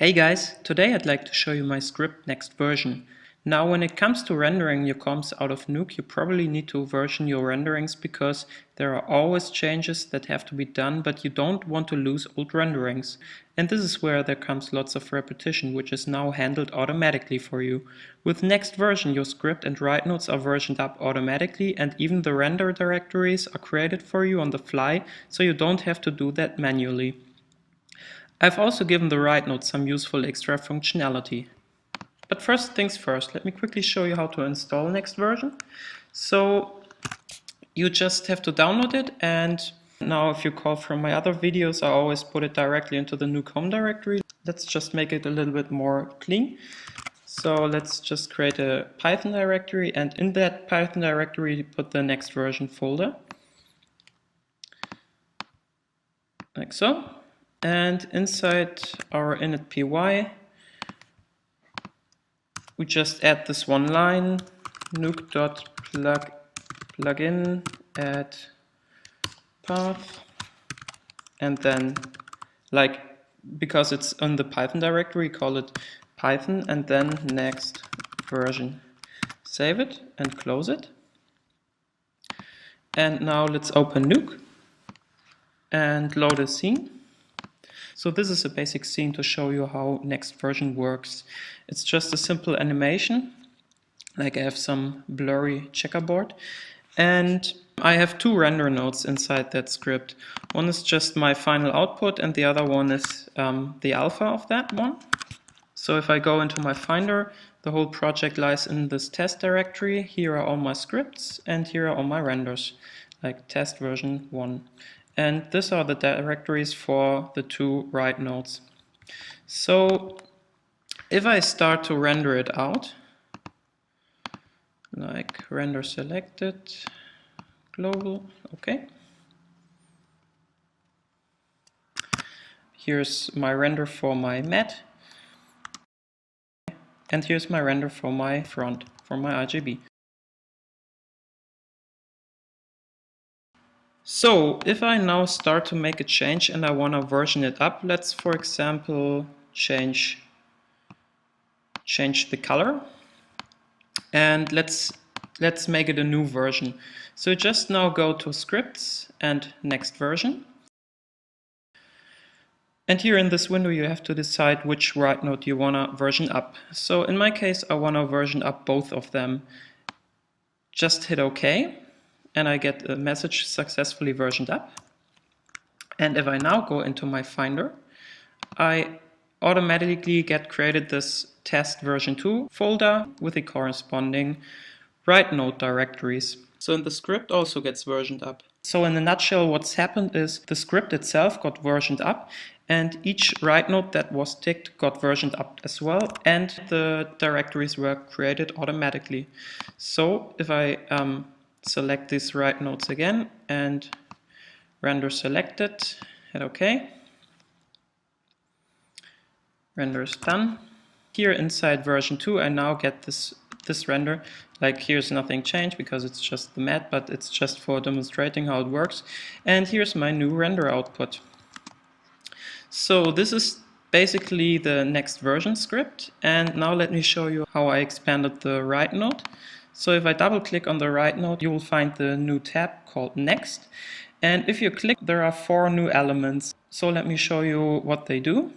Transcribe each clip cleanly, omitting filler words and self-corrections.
Hey guys, today I'd like to show you my script nextVersion. Now when it comes to rendering your comps out of Nuke, you probably need to version your renderings because there are always changes that have to be done, but you don't want to lose old renderings. And this is where there comes lots of repetition, which is now handled automatically for you. With nextVersion, your script and write nodes are versioned up automatically, and even the render directories are created for you on the fly, so you don't have to do that manually. I've also given the write node some useful extra functionality. But first things first, let me quickly show you how to install nextVersion. So you just have to download it, and now if you call from my other videos, I always put it directly into the nuke home directory. Let's just make it a little bit more clean. So let's just create a Python directory, and in that Python directory put the nextVersion folder. Like so. And inside our init.py, we just add this one line, nuke.plugin add path, and then, because it's in the Python directory, call it Python and then nextVersion. Save it and close it. And now let's open Nuke and load a scene. So this is a basic scene to show you how nextVersion works. It's just a simple animation, like I have some blurry checkerboard, and I have two render nodes inside that script. One is just my final output and the other one is the alpha of that one. So if I go into my Finder, the whole project lies in this test directory. Here are all my scripts and here are all my renders, like test version 1. And these are the directories for the two write nodes. So if I start to render it out, like render selected, global, okay. Here's my render for my mat. And here's my render for my front, for my RGB. So if I now start to make a change and I want to version it up, let's for example change the color, and let's make it a new version. So just now go to scripts and nextVersion, and here in this window you have to decide which write node you want to version up. So in my case I want to version up both of them. Just hit OK. And I get a message successfully versioned up. And if I now go into my Finder, I automatically get created this test version 2 folder with the corresponding write node directories. So the script also gets versioned up. So in a nutshell, what's happened is the script itself got versioned up, and each write node that was ticked got versioned up as well, and the directories were created automatically. So if I select these write nodes again and render selected, hit OK. Render is done. Here inside version 2 I now get this render. Like here's nothing changed because it's just the mat, but it's just for demonstrating how it works. And here's my new render output. So this is basically the nextVersion script, and now let me show you how I expanded the write node. So if I double click on the write node, you will find the new tab called Next. And if you click, there are 4 new elements. So let me show you what they do.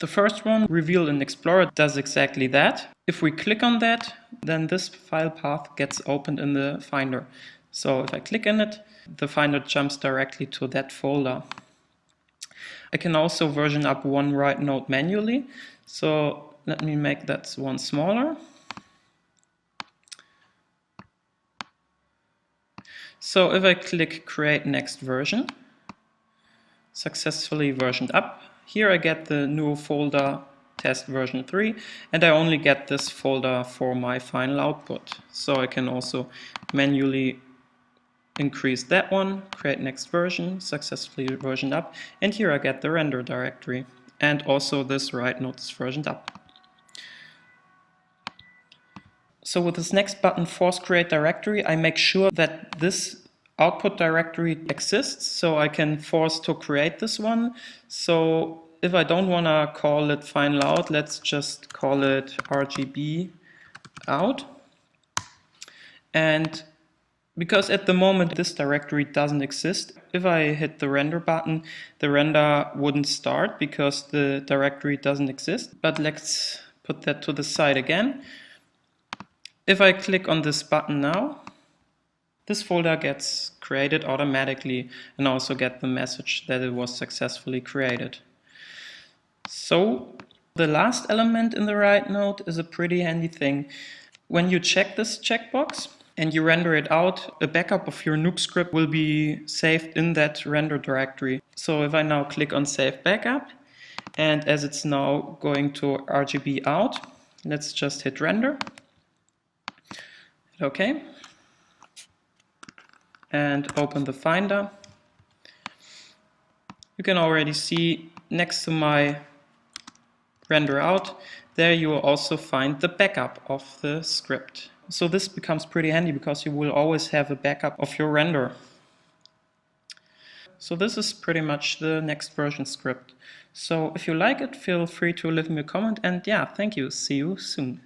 The first one, Reveal in Explorer, does exactly that. If we click on that, then this file path gets opened in the Finder. So if I click in it, the Finder jumps directly to that folder. I can also version up one write node manually. So let me make that one smaller. So if I click Create Next Version, successfully versioned up, here I get the new folder test version 3, and I only get this folder for my final output. So I can also manually increase that one, create next version, successfully versioned up, and here I get the render directory, and also this write node is versioned up. So with this next button, Force Create Directory, I make sure that this output directory exists, so I can force to create this one. So if I don't want to call it final out, let's just call it RGB out. And because at the moment this directory doesn't exist, if I hit the render button, the render wouldn't start because the directory doesn't exist. But let's put that to the side again. If I click on this button now, this folder gets created automatically and also get the message that it was successfully created. So the last element in the write node is a pretty handy thing. When you check this checkbox and you render it out, a backup of your nuke script will be saved in that render directory. So if I now click on Save Backup, and as it's now going to RGB out, let's just hit render. Okay. And open the Finder. You can already see next to my render out, there you will also find the backup of the script. So this becomes pretty handy because you will always have a backup of your render. So this is pretty much the nextVersion script. So if you like it, feel free to leave me a comment, and yeah, thank you. See you soon.